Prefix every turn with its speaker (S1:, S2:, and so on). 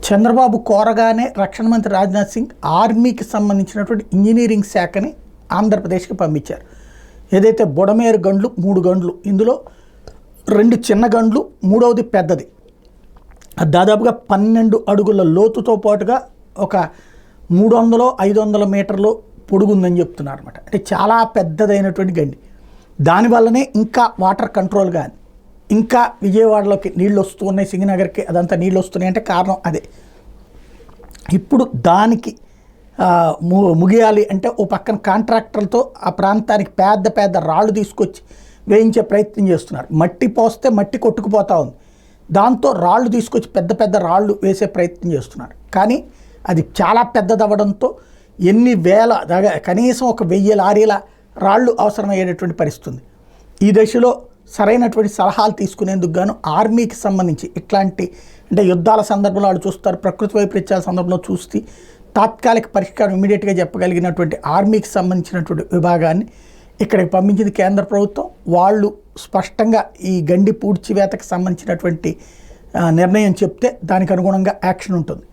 S1: చంద్రబాబు కోరగానే రక్షణ మంత్రి రాజ్నాథ్ సింగ్ ఆర్మీకి సంబంధించినటువంటి ఇంజనీరింగ్ శాఖని ఆంధ్రప్రదేశ్కి పంపించారు. ఏదైతే బుడమేరు గండ్లు 3 గండ్లు, ఇందులో 2 చిన్న గండ్లు, మూడవది పెద్దది, దాదాపుగా 12 అడుగుల లోతుతో పాటుగా ఒక 300-500 మీటర్లు పొడుగుందని చెప్తున్నారు అనమాట. అంటే చాలా పెద్దదైనటువంటి గండి. దానివల్లనే ఇంకా వాటర్ కంట్రోల్ కానీ, ఇంకా విజయవాడలోకి నీళ్ళు వస్తున్నాయి, సింగనగర్కి అదంతా నీళ్ళు వస్తున్నాయి అంటే కారణం అదే. ఇప్పుడు దానికి ముగియాలి అంటే ఓ పక్కన కాంట్రాక్టర్లతో ఆ ప్రాంతానికి పెద్ద పెద్ద రాళ్ళు తీసుకొచ్చి వేయించే ప్రయత్నం చేస్తున్నారు. మట్టి పోస్తే మట్టి కొట్టుకుపోతూ ఉంది, దాంతో రాళ్ళు తీసుకొచ్చి పెద్ద పెద్ద రాళ్ళు వేసే ప్రయత్నం చేస్తున్నారు. కానీ అది చాలా పెద్దదవ్వడంతో ఎన్ని వేల కనీసం ఒక 1000 లారీల రాళ్ళు అవసరమయ్యేటటువంటి పరిస్థితి ఉంది. ఈ దశలో సరైనటువంటి సలహాలు తీసుకునేందుకు గాను ఆర్మీకి సంబంధించి ఇట్లాంటి అంటే యుద్ధాల సందర్భంలో వాళ్ళు చూస్తారు, ప్రకృతి వైపరీత్యాల సందర్భంలో చూస్తే తాత్కాలిక పరిష్కారం ఇమీడియట్గా చెప్పగలిగినటువంటి ఆర్మీకి సంబంధించినటువంటి విభాగాన్ని ఇక్కడికి పంపించింది కేంద్ర ప్రభుత్వం. వాళ్ళు స్పష్టంగా ఈ గండి పూడ్చివేతకు సంబంధించినటువంటి నిర్ణయం చెప్తే దానికి అనుగుణంగా యాక్షన్ ఉంటుంది.